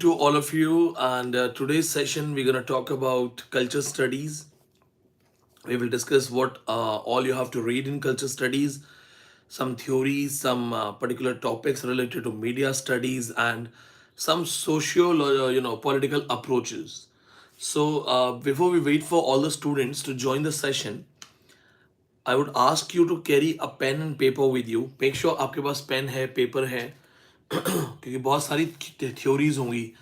To all of you, and today's session we're going to talk about culture studies. We will discuss what all you have to read in culture studies, some theories, some particular topics related to media studies, and some social or political approaches. So before we wait for all the students to join the session, I would ask you to carry a pen and paper with you. Make sure आपके पास pen है, paper है, क्योंकि बहुत सारी theories होंगी.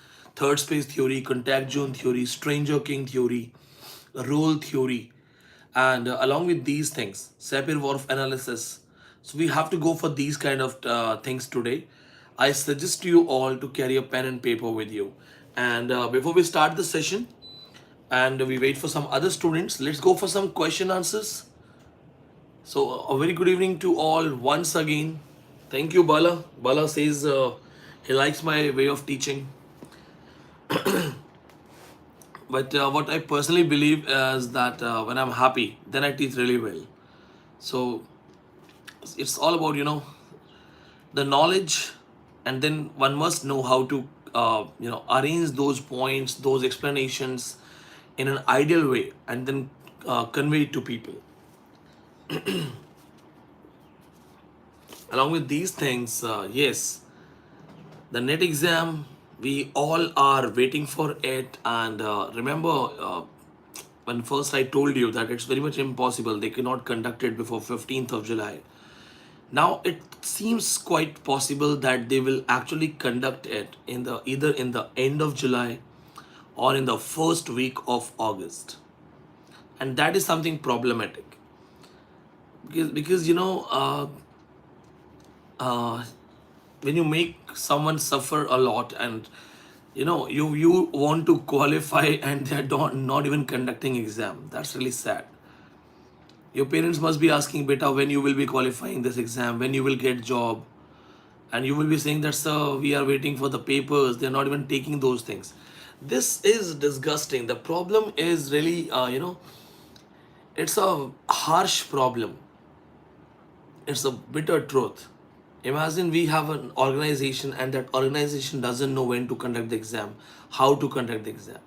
Third space theory, contact zone theory, stranger king theory, role theory, and along with these things, SAPIR WHORF analysis. So we have to go for these kind of things today. I suggest you all to carry a pen and paper with you. And before we start the session and we wait for some other students, let's go for some question answers. So, a very good evening to all once again. Thank you, Bala. Bala says he likes my way of teaching. But what I personally believe is that when I'm happy, then I teach really well. So, it's all about, the knowledge, and then one must know how to, arrange those points, those explanations in an ideal way, and then convey it to people. Along with these things, yes, the net exam, we all are waiting for it. And remember, when first I told you that it's very much impossible, they cannot conduct it before 15th of July. Now it seems quite possible that they will actually conduct it in the either in the end of July or in the first week of August. And that is something problematic because when you make someone suffer a lot, and you want to qualify and they're not even conducting exam, that's really sad. Your parents must be asking, beta, when you will be qualifying this exam, when you will get job, and you will be saying that, sir, we are waiting for the papers, they're not even taking those things. This is disgusting. The problem is really it's a harsh problem. It's a bitter truth. Imagine we have an organization and that organization doesn't know when to conduct the exam, how to conduct the exam.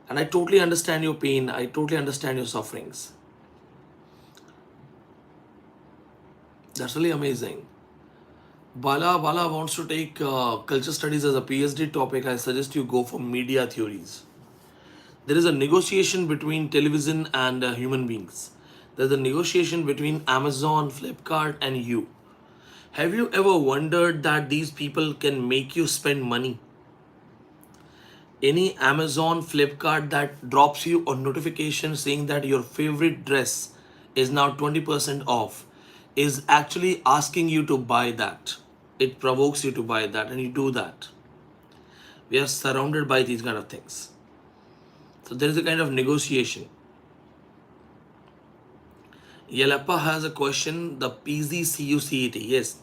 And I totally understand your pain. I totally understand your sufferings. That's really amazing. Bala wants to take culture studies as a PhD topic. I suggest you go for media theories. There is a negotiation between television and human beings. There's a negotiation between Amazon, Flipkart, and you. Have you ever wondered that these people can make you spend money? Any Amazon, Flipkart that drops you a notification saying that your favorite dress is now 20% off is actually asking you to buy that. It provokes you to buy that, and you do that. We are surrounded by these kind of things. So there is a kind of negotiation. Yelappa has a question. The PGCUCET, yes.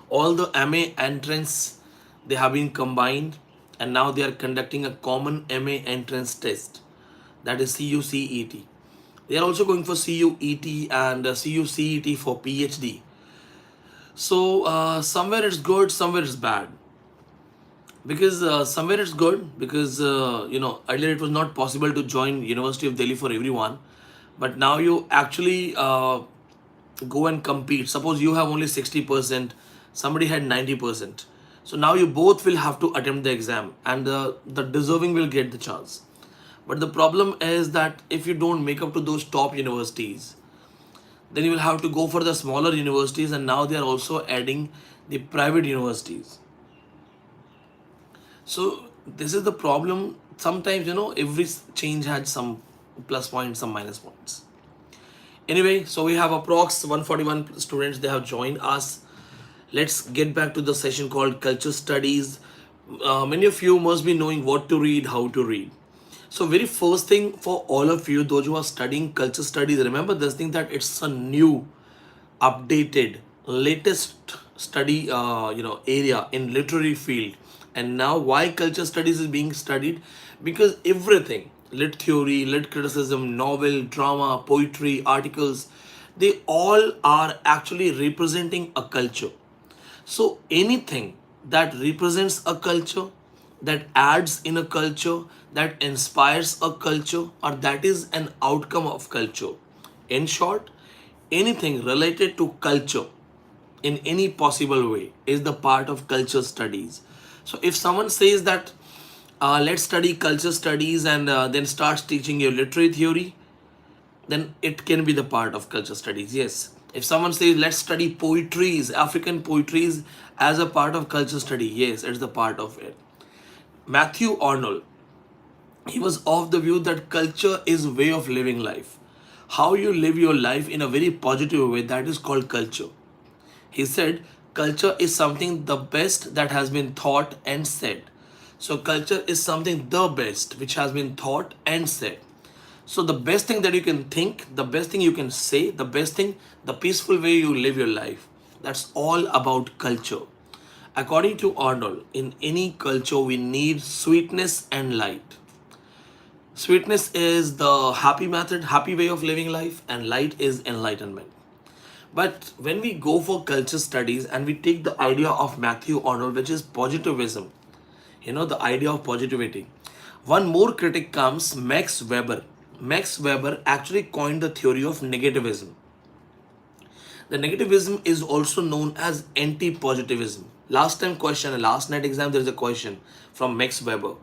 All the MA entrance, they have been combined, and now they are conducting a common MA entrance test. That is CUCET. They are also going for CUET and CUCET for PhD. So somewhere it's good, somewhere it's bad. Because somewhere it's good because earlier it was not possible to join University of Delhi for everyone, but now you actually go and compete. Suppose you have only 60%, somebody had 90%. So now you both will have to attempt the exam, and the deserving will get the chance. But the problem is that if you don't make up to those top universities, then you will have to go for the smaller universities, and now they are also adding the private universities. So this is the problem. Sometimes every change had some plus points, some minus points. Anyway, so we have approx 141 students. They have joined us. Let's get back to the session called Culture Studies. Many of you must be knowing what to read, how to read. So very first thing for all of you, those who are studying culture studies, remember this thing that it's a new, updated, latest study area in literary field. And now why culture studies is being studied? Because everything, lit theory, lit criticism, novel, drama, poetry, articles, they all are actually representing a culture. So anything that represents a culture, that adds in a culture, that inspires a culture, or that is an outcome of culture. In short, anything related to culture in any possible way is the part of culture studies. So if someone says that let's study culture studies and then starts teaching you literary theory, then it can be the part of culture studies. Yes. If someone says let's study poetries, African poetries as a part of culture study, yes, it's the part of it. Matthew Arnold, he was of the view that culture is way of living life. How you live your life in a very positive way, that is called culture. He said, culture is something the best that has been thought and said. So, culture is something the best which has been thought and said. So, the best thing that you can think, the best thing you can say, the best thing, the peaceful way you live your life. That's all about culture. According to Arnold, in any culture, we need sweetness and light. Sweetness is the happy method, happy way of living life, and light is enlightenment. But when we go for culture studies and we take the idea of Matthew Arnold, which is positivism, the idea of positivity, one more critic comes, Max Weber. Max Weber actually coined the theory of negativism. The negativism is also known as anti-positivism. Last time question, last night exam, there is a question from Max Weber.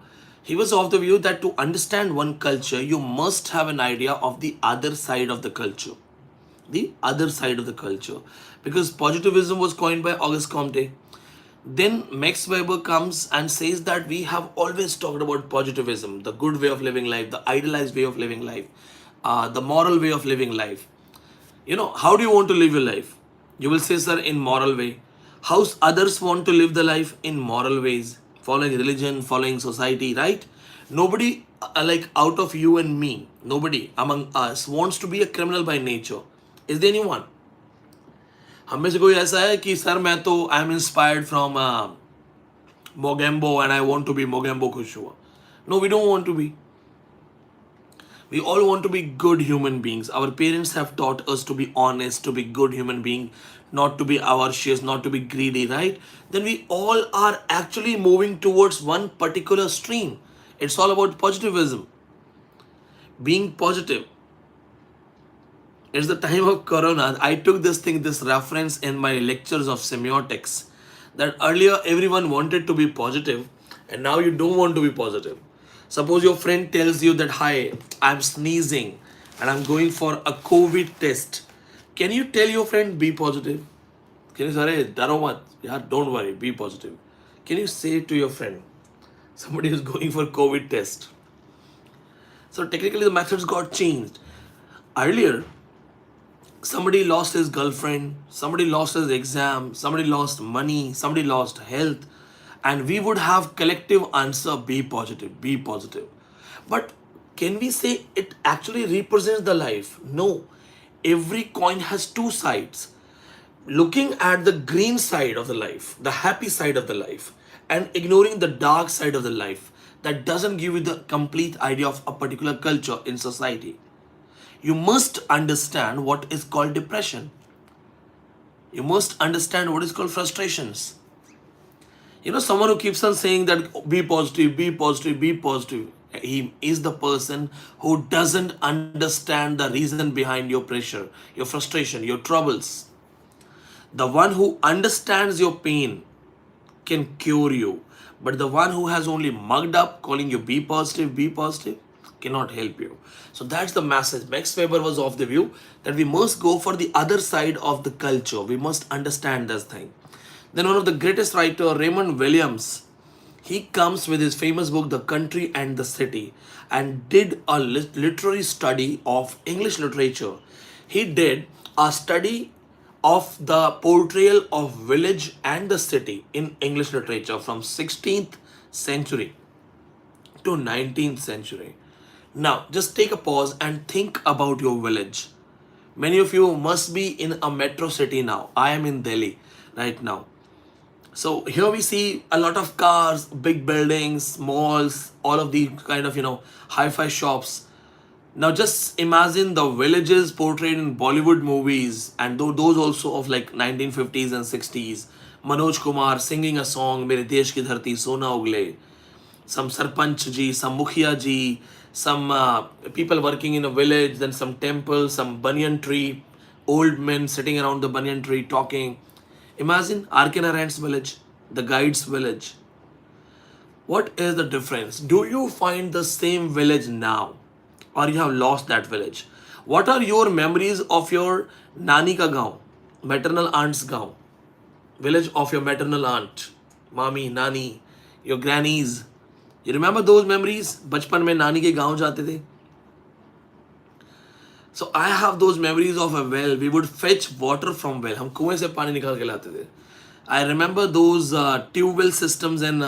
He was of the view that to understand one culture, you must have an idea of the other side of the culture. The other side of the culture. Because positivism was coined by Auguste Comte. Then Max Weber comes and says that we have always talked about positivism, the good way of living life, the idealized way of living life, the moral way of living life. How do you want to live your life? You will say, sir, in moral way. How others want to live the life? In moral ways, following religion, following society, right? Nobody, like out of you and me, nobody among us wants to be a criminal by nature. Is there anyone? हम में से कोई ऐसा है कि sir मैं तो I am inspired from Mogambo and I want to be Mogambo खुश हुआ? No, we don't want to be. We all want to be good human beings. Our parents have taught us to be honest, to be good human being, not to be avaricious, not to be greedy, right? Then we all are actually moving towards one particular stream. It's all about positivism. Being positive. It's the time of Corona. I took this reference in my lectures of semiotics. That earlier everyone wanted to be positive and now you don't want to be positive. Suppose your friend tells you that, hi, I'm sneezing and I'm going for a COVID test. Can you tell your friend, be positive? Can you say, daro mat? Yeah, don't worry, be positive. Can you say to your friend, somebody is going for COVID test? So technically the methods got changed. Earlier, somebody lost his girlfriend, somebody lost his exam, somebody lost money, somebody lost health, and we would have collective answer, be positive, be positive. But can we say it actually represents the life? No. Every coin has two sides. Looking at the green side of the life, the happy side of the life, and ignoring the dark side of the life, that doesn't give you the complete idea of a particular culture in society. You must understand what is called depression. You must understand what is called frustrations. Someone who keeps on saying that be positive, be positive, be positive, he is the person who doesn't understand the reason behind your pressure, your frustration, your troubles. The one who understands your pain can cure you. But the one who has only mugged up, calling you be positive, cannot help you. So that's the message. Max Weber was of the view that we must go for the other side of the culture. We must understand this thing. Then one of the greatest writer, Raymond Williams, he comes with his famous book, The Country and the City, and did a literary study of English literature. He did a study of the portrayal of village and the city in English literature from 16th century to 19th century. Now, just take a pause and think about your village. Many of you must be in a metro city now. I am in Delhi right now. So here we see a lot of cars, big buildings, malls, all of the kind of, hi-fi shops. Now just imagine the villages portrayed in Bollywood movies and those also of like 1950s and 60s. Manoj Kumar singing a song, Mere Desh Ki Dharti Sona Ugle. Some Sarpanch ji, some Mukhia ji, some people working in a village, then some temple, some banyan tree, old men sitting around the banyan tree talking. Imagine R.K. Narayan's village, the guide's village. What is the difference? Do you find the same village now, or you have lost that village? What are your memories of your nani ka gaon, maternal aunt's gaon, village of your maternal aunt, mami, nani, your grannies? You remember those memories? बचपन में नानी के गांव जाते थे. So I have those memories of a well. We would fetch water from well. हम कुएं से पानी निकाल के लाते थे. I remember those tube well systems in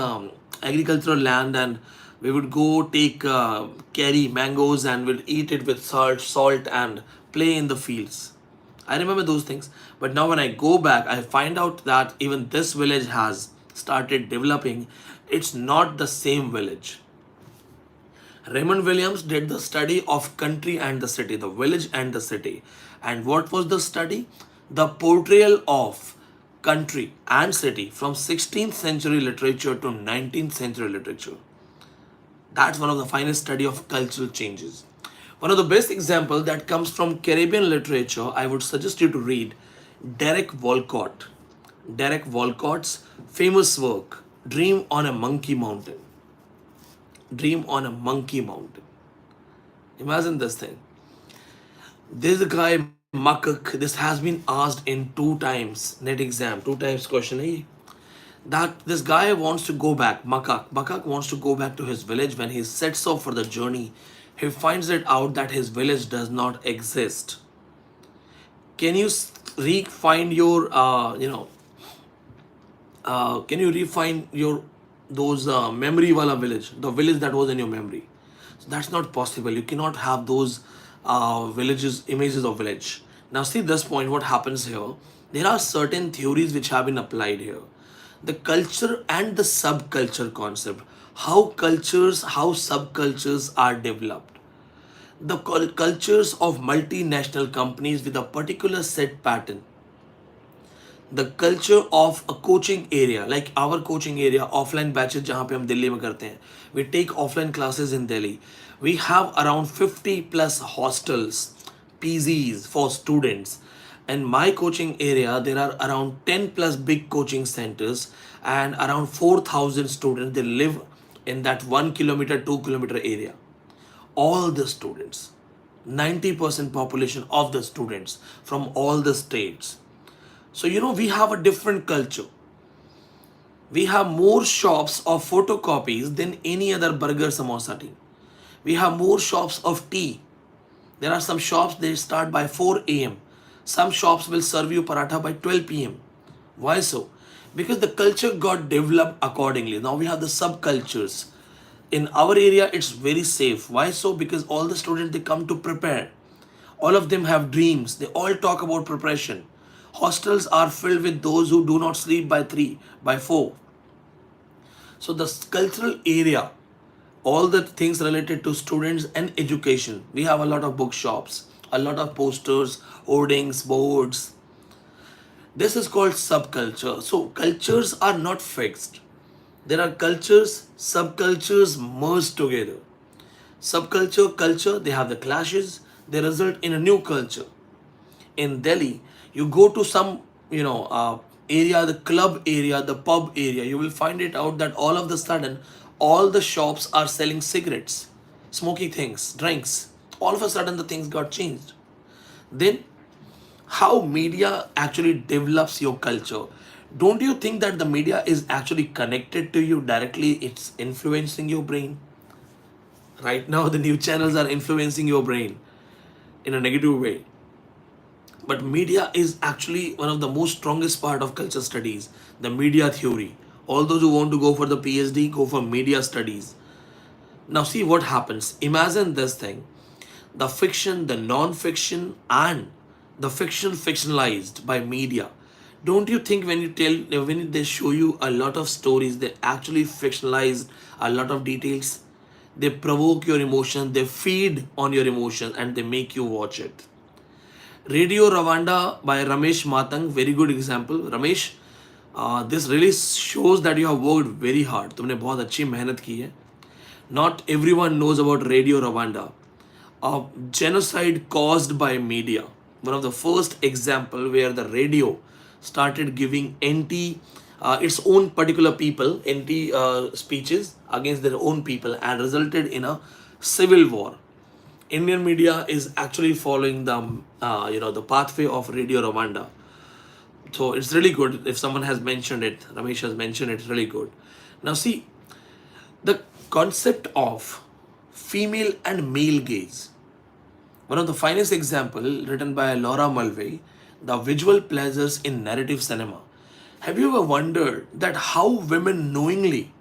agricultural land, and we would go take carry mangoes and we'd eat it with salt and play in the fields. I remember those things. But now when I go back, I find out that even this village has started developing. It's not the same village. Raymond Williams did the study of country and the city, the village and the city. And what was the study? The portrayal of country and city from 16th century literature to 19th century literature. That's one of the finest study of cultural changes. One of the best example that comes from Caribbean literature, I would suggest you to read Derek Walcott. Derek Walcott's famous work, Dream on a Monkey Mountain. Dream on a Monkey Mountain. Imagine this thing. This guy, Makak, this has been asked in 2 times, net exam, 2 times question. That this guy wants to go back, Makak wants to go back to his village. When he sets off for the journey, he finds it out that his village does not exist. Can you refine your, can you refine your those memory wala village, the village that was in your memory? So that's not possible. You cannot have those villages, images of village. Now see this point, what happens here. There are certain theories which have been applied here. The culture and the subculture concept. How cultures, how subcultures are developed. The cultures of multinational companies with a particular set pattern. The culture of a coaching area, like our coaching area, offline batches जहाँ पे हम दिल्ली में करते हैं. We take offline classes in Delhi. We have around 50 plus hostels, PZs for students. In my coaching area, there are around 10 plus big coaching centers and around 4,000 students. They live in that 1 kilometer, 2 kilometer area. All the students, 90% population of the students from all the states. So, we have a different culture. We have more shops of photocopies than any other burger samosa team. We have more shops of tea. There are some shops, they start by 4 a.m. Some shops will serve you paratha by 12 p.m. Why so? Because the culture got developed accordingly. Now we have the subcultures. In our area, it's very safe. Why so? Because all the students, they come to prepare. All of them have dreams. They all talk about preparation. Hostels are filled with those who do not sleep by 3, by 4. So the cultural area, all the things related to students and education. We have a lot of bookshops, a lot of posters, hoardings, boards. This is called subculture. So cultures are not fixed. There are cultures, subcultures merged together. Subculture, culture, they have the clashes, they result in a new culture. In Delhi, you go to some, area, the club area, the pub area, you will find it out that all of the sudden, all the shops are selling cigarettes, smoky things, drinks. All of a sudden, the things got changed. Then, how media actually develops your culture. Don't you think that the media is actually connected to you directly? It's influencing your brain. Right now, the news channels are influencing your brain in a negative way. But media is actually one of the most strongest part of culture studies, the media theory. All those who want to go for the PhD, go for media studies. Now see what happens. Imagine this thing. The fiction, the non-fiction, and the fiction fictionalized by media. Don't you think when they show you a lot of stories, they actually fictionalize a lot of details? They provoke your emotion, they feed on your emotion, and they make you watch it. Radio Ravanda by Ramesh Matang, very good example. Ramesh, This really shows that you have worked very hard. तुमने बहुत अच्छी मेहनत की है. Not everyone knows about Radio Rwanda, a genocide caused by media. One of the first example where the radio started giving its own particular people, speeches against their own people, and resulted in a civil war. Indian media is actually following the pathway of Radio Rwanda. So it's really good if someone has mentioned it. Ramesh has mentioned it. It's really good. Now see, the concept of female and male gaze. One of the finest example written by Laura Mulvey, the visual pleasures in narrative cinema. Have you ever wondered that how women knowingly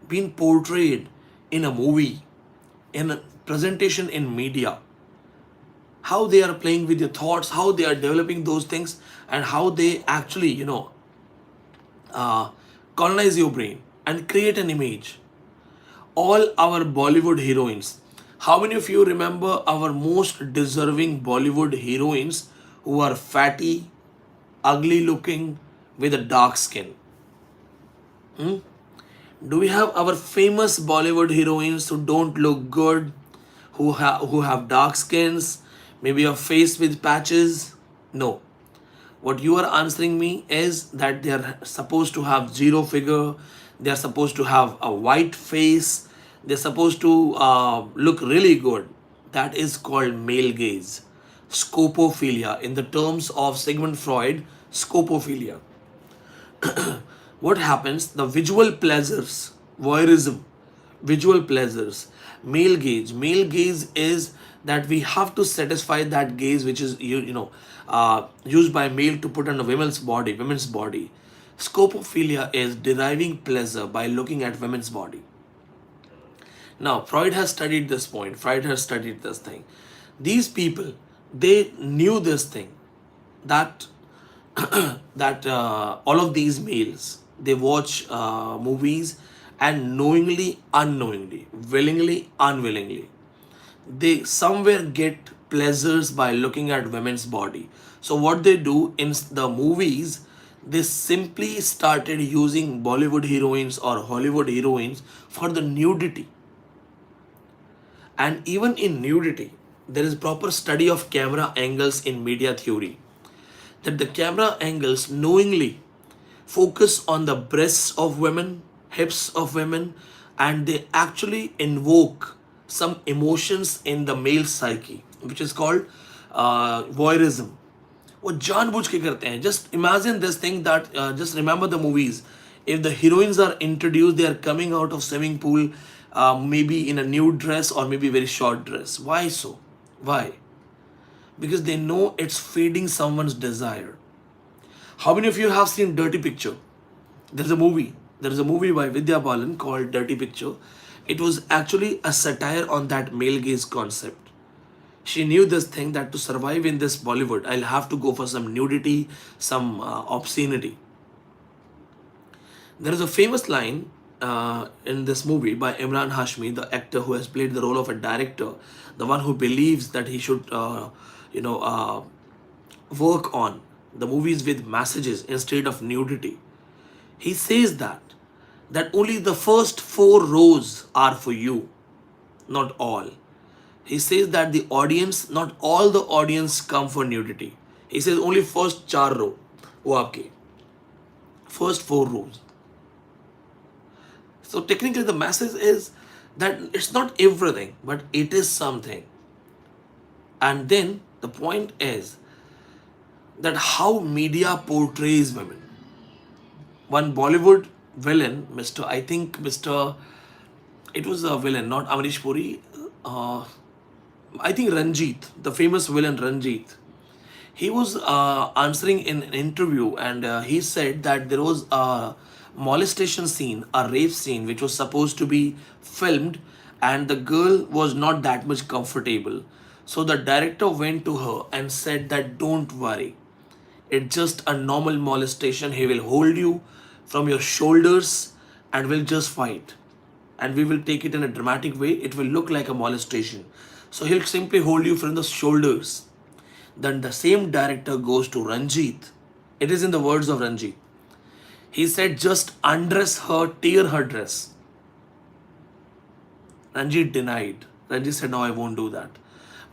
been portrayed in a movie, in a presentation in media, how they are playing with your thoughts, how they are developing those things, and how they actually, colonize your brain and create an image. All our Bollywood heroines. How many of you remember our most deserving Bollywood heroines who are fatty, ugly looking, with a dark skin? Do we have our famous Bollywood heroines who don't look good, who have dark skins, maybe a face with patches? No. What you are answering me is that they are supposed to have zero figure, they are supposed to have a white face, they're supposed to look really good. That is called male gaze. Scopophilia. In the terms of Sigmund Freud, scopophilia. What happens? The visual pleasures, voyeurism, visual pleasures, male gaze. Male gaze is that we have to satisfy that gaze which is used by male to put on a women's body. Scopophilia is deriving pleasure by looking at women's body. Now, Freud has studied this point. Freud has studied this thing. These people, they knew this thing, that that all of these males, they watch movies, and knowingly, unknowingly, willingly, unwillingly, they somewhere get pleasures by looking at women's body. So what they do in the movies, they simply started using Bollywood heroines or Hollywood heroines for the nudity. And even in nudity, there is proper study of camera angles in media theory. That the camera angles knowingly focus on the breasts of women, hips of women, and they actually invoke some emotions in the male psyche, which is called voyeurism. वो जानबूझ के करते हैं. Just imagine this thing that just remember the movies. If the heroines are introduced, they are coming out of swimming pool, maybe in a nude dress or maybe very short dress. Why so? Why? Because they know it's feeding someone's desire. How many of you have seen Dirty Picture? There's a movie. There is a movie by Vidya Balan called Dirty Picture. It was actually a satire on that male gaze concept. She knew this thing that to survive in this Bollywood, I'll have to go for some nudity, some obscenity. There is a famous line in this movie by Imran Hashmi, the actor who has played the role of a director, the one who believes that he should, work on the movies with messages instead of nudity. He says that only the first 4 rows are for you, not all. He says that the audience, not all the audience come for nudity. He says only first 4 row, wo aapke. First 4 rows. So technically the message is that it's not everything, but it is something. And then the point is that how media portrays women. One Bollywood villain, it was a villain, not Amrish Puri, I think Ranjit, the famous villain Ranjit. He was answering in an interview, and he said that there was a molestation scene, a rape scene, which was supposed to be filmed, and the girl was not that much comfortable. So the director went to her and said that don't worry, it's just a normal molestation. He will hold you from your shoulders and will just fight. And we will take it in a dramatic way. It will look like a molestation. So he'll simply hold you from the shoulders. Then the same director goes to Ranjit. It is in the words of Ranjit. He said, just undress her, tear her dress. Ranjit denied. Ranjit said, no, I won't do that.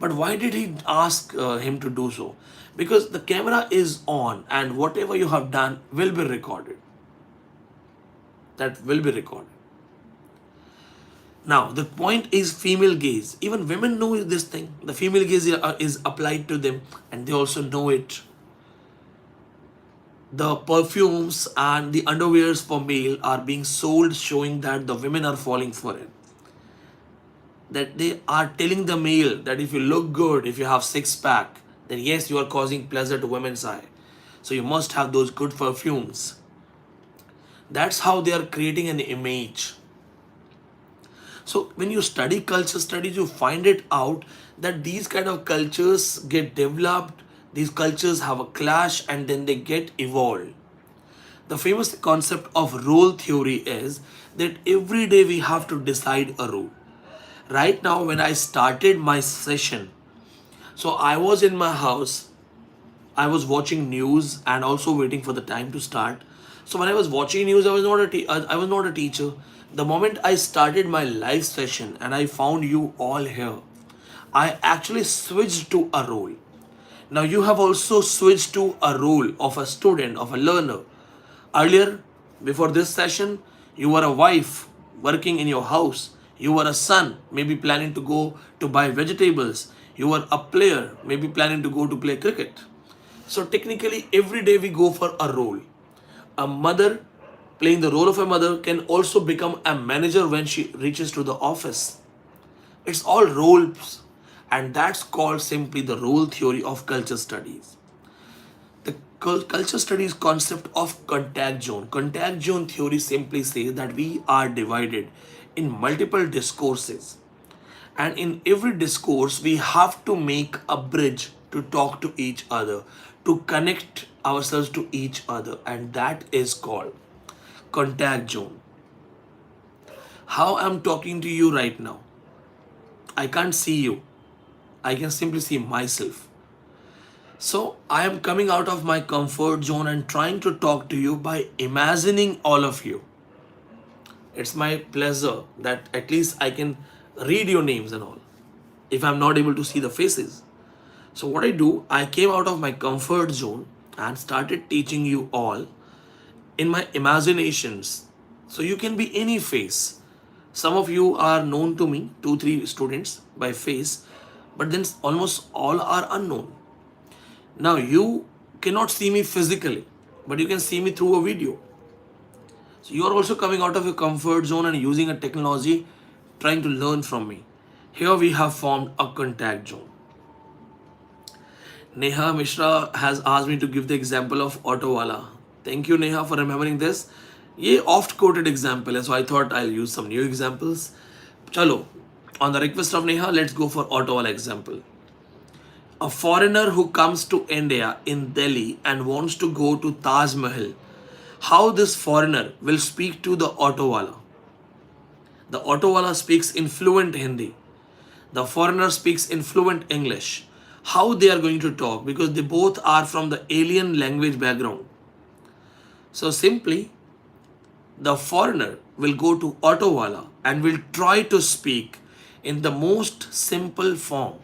But why did he ask him to do so? Because the camera is on and whatever you have done will be recorded. That will be recorded. Now, the point is female gaze. Even women know this thing. The female gaze is applied to them and they also know it. The perfumes and the underwears for male are being sold, showing that the women are falling for it. That they are telling the male that if you look good, if you have six pack, then yes, you are causing pleasure to women's eye. So you must have those good perfumes. That's how they are creating an image. So when you study culture studies, you find it out that these kind of cultures get developed, these cultures have a clash and then they get evolved. The famous concept of role theory is that every day we have to decide a role. Right now, when I started my session, so I was in my house, I was watching news and also waiting for the time to start. So when I was watching news, I was not a teacher. The moment I started my live session and I found you all here, I actually switched to a role. Now you have also switched to a role of a student, of a learner. Earlier, before this session, you were a wife working in your house. You were a son, maybe planning to go to buy vegetables. You were a player, maybe planning to go to play cricket. So technically, every day we go for a role. A mother playing the role of a mother can also become a manager when she reaches to the office. It's all roles, and that's called simply the role theory of culture studies. The culture studies concept of contact zone. Contact zone theory simply says that we are divided in multiple discourses. And in every discourse, we have to make a bridge to talk to each other, to connect ourselves to each other. And that is called contact zone. How I'm talking to you right now, I can't see you. I can simply see myself. So I am coming out of my comfort zone and trying to talk to you by imagining all of you. It's my pleasure that at least I can read your names and all if I'm not able to see the faces. So what I do, I came out of my comfort zone and started teaching you all in my imaginations. So you can be any face. Some of you are known to me, 2-3 students by face, but then almost all are unknown. Now you cannot see me physically, but you can see me through a video. So you are also coming out of your comfort zone and using a technology, trying to learn from me. Here we have formed a contact zone. Neha Mishra has asked me to give the example of Autowala. Thank you, Neha, for remembering this. ये oft quoted example है, so I thought I'll use some new examples. Chalo, on the request of Neha, let's go for Autowala example. A foreigner who comes to India in Delhi and wants to go to Taj Mahal, how this foreigner will speak to the Autowala. The Autowala speaks in fluent Hindi. The foreigner speaks in fluent English. How they are going to talk, because they both are from the alien language background. So simply, the foreigner will go to Autowala and will try to speak in the most simple form.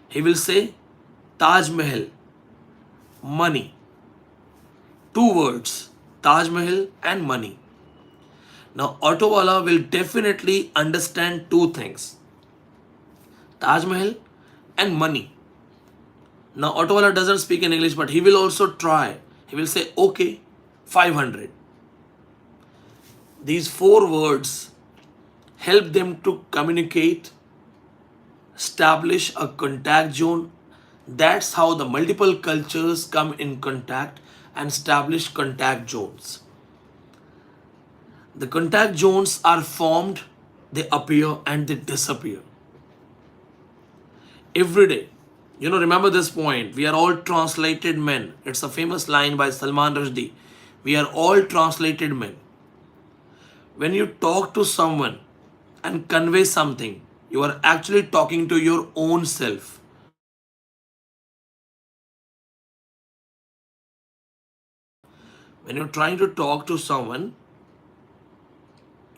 He will say, Taj Mahal, money. Two words, Taj Mahal and money. Now, Autowala will definitely understand two things, Taj Mahal and money. Now, Autowala doesn't speak in English, but he will also try. He will say, okay, 500. These four words help them to communicate, establish a contact zone. That's how the multiple cultures come in contact and establish contact zones. The contact zones are formed, they appear and they disappear. Every day. Remember this point. We are all translated men. It's a famous line by Salman Rushdie. We are all translated men. When you talk to someone and convey something, you are actually talking to your own self. When you're trying to talk to someone,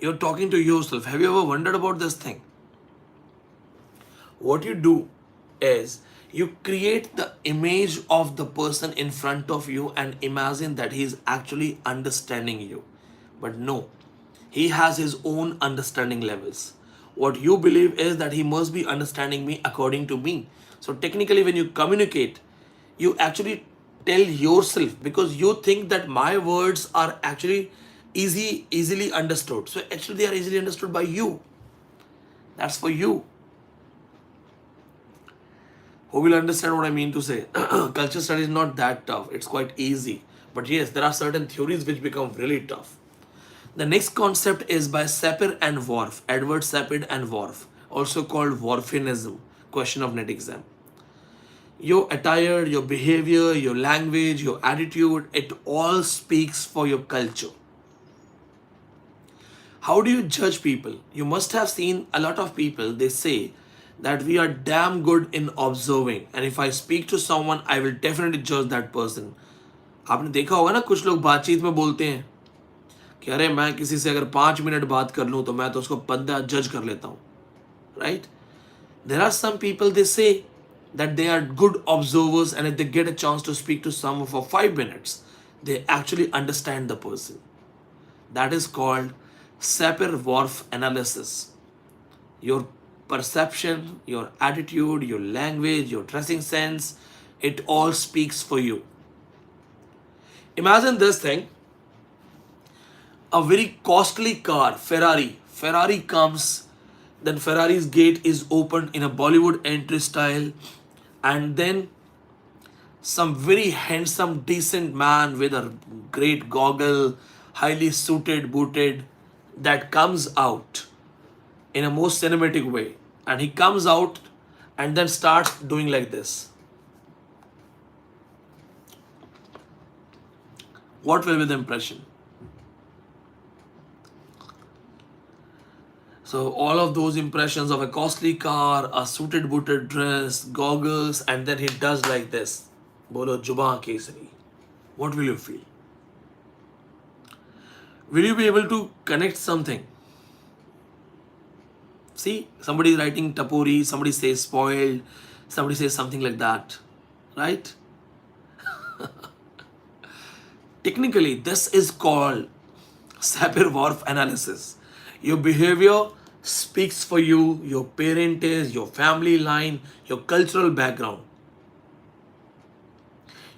you're talking to yourself. Have you ever wondered about this thing? What you do is you create the image of the person in front of you and imagine that he is actually understanding you. But no, he has his own understanding levels. What you believe is that he must be understanding me according to me. So technically, when you communicate, you actually tell yourself, because you think that my words are actually easily understood. So actually they are easily understood by you. That's for you. Who will understand what I mean to say? Culture study is not that tough. It's quite easy. But yes, there are certain theories which become really tough. The next concept is by SAPIR and WHORF, Edward Sapir and WHORF, also called WHORFianism, question of net exam. Your attire, your behavior, your language, your attitude, it all speaks for your culture. How do you judge people? You must have seen a lot of people, they say that we are damn good in observing. And if I speak to someone, I will definitely judge that person. आपने देखा होगा ना, कुछ लोग बातचीत में बोलते हैं कि अरे मैं किसी से अगर 5 मिनट बात कर लूँ तो मैं तो उसको बंदा जज कर लेता हूँ. Right? There are some people, they say that they are good observers, and if they get a chance to speak to someone for 5 minutes, they actually understand the person. That is called SAPIR-WHORF analysis. Your perception, your attitude, your language, your dressing sense, it all speaks for you. Imagine this thing. A very costly car, Ferrari. Ferrari comes, then Ferrari's gate is opened in a Bollywood entry style, and then some very handsome, decent man with a great goggle, highly suited, booted, that comes out in a most cinematic way. And he comes out and then starts doing like this. What will be the impression? So all of those impressions of a costly car, a suited booted dress, goggles, and then he does like this. Bolo Juban Kesari. What will you feel? Will you be able to connect something? See, somebody is writing tapori, somebody says spoiled, somebody says something like that. Right? Technically, this is called SAPIR-WHORF analysis. Your behavior speaks for you, your parentage, your family line, your cultural background.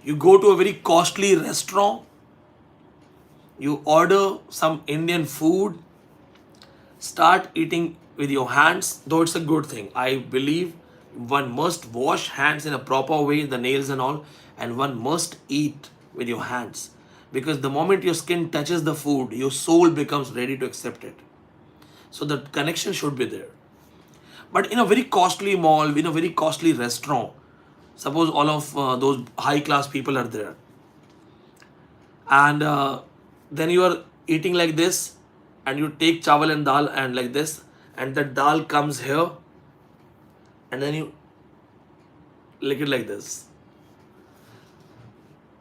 You go to a very costly restaurant, you order some Indian food, start eating with your hands, though it's a good thing. I believe one must wash hands in a proper way, the nails and all, and one must eat with your hands. Because the moment your skin touches the food, your soul becomes ready to accept it. So the connection should be there. But in a very costly mall, in a very costly restaurant, suppose all of those high class people are there, and then you are eating like this, and you take chawal and dal and like this, and the dal comes here, and then you lick it like this.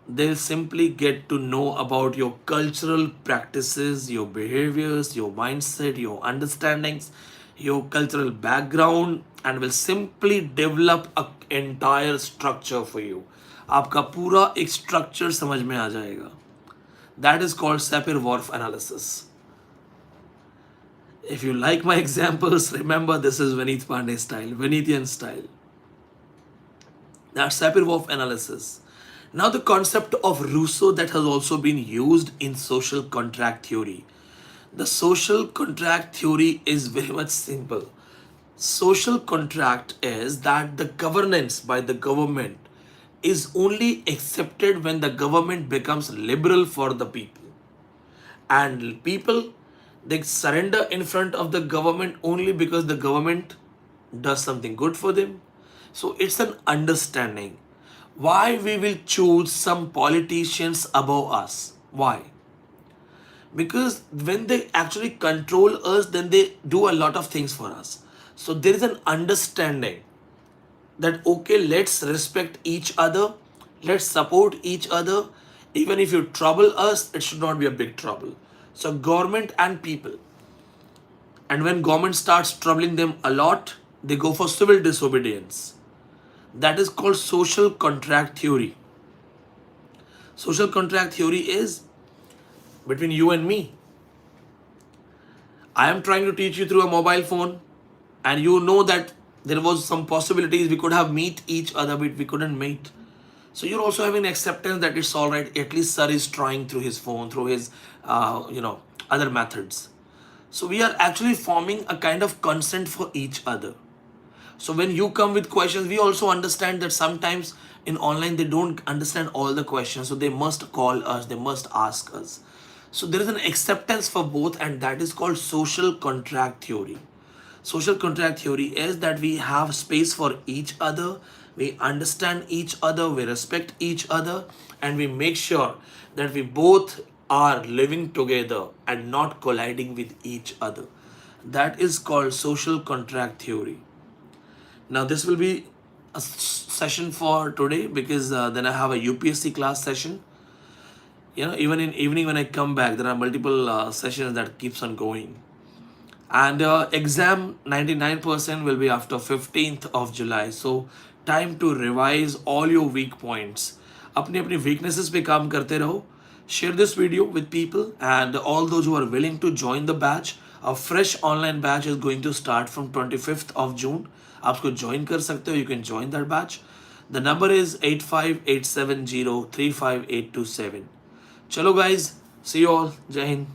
They'll simply get to know about your cultural practices, your behaviors, your mindset, your understandings, your cultural background, and will simply develop an entire structure for you. आपका पूरा एक structure समझ में आ जाएगा. That is called SAPIR-WHORF analysis. If you like my examples, remember this is Vineet Pandey style, Venetian style. That's SAPIR-WHORF analysis. Now the concept of Rousseau that has also been used in social contract theory. The social contract theory is very much simple. Social contract is that the governance by the government is only accepted when the government becomes liberal for the people. And people, they surrender in front of the government only because the government does something good for them. So it's an understanding. Why we will choose some politicians above us? Why? Because when they actually control us, then they do a lot of things for us. So there is an understanding that okay, let's respect each other, let's support each other, Even if you trouble us, it should not be a big trouble. So government and people, and when government starts troubling them a lot, they go for civil disobedience. That is called social contract theory. Social contract theory is between you and me. I am trying to teach you through a mobile phone, and you know that there was some possibilities we could have meet each other, but we couldn't meet. So you're also having acceptance that it's all right. At least sir is trying through his phone, through his other methods. So we are actually forming a kind of consent for each other. So when you come with questions, we also understand that sometimes in online they don't understand all the questions, so they must call us, they must ask us. So there is an acceptance for both, and that is called social contract theory. Social contract theory is that we have space for each other, we understand each other, we respect each other, and we make sure that we both are living together and not colliding with each other. That is called social contract theory. Now this will be a session for today, because then I have a UPSC class session. Even in evening when I come back, there are multiple sessions that keeps on going. And exam 99% will be after 15th of July. So time to revise all your weak points. अपने अपनी weaknesses पे काम करते रहो. Share this video with people, and all those who are willing to join the batch. A fresh online batch is going to start from 25th of June. आप उसको join कर सकते हो. You can join that batch. The number is 85870 35827. Chalo guys, see you all. Jai Hind.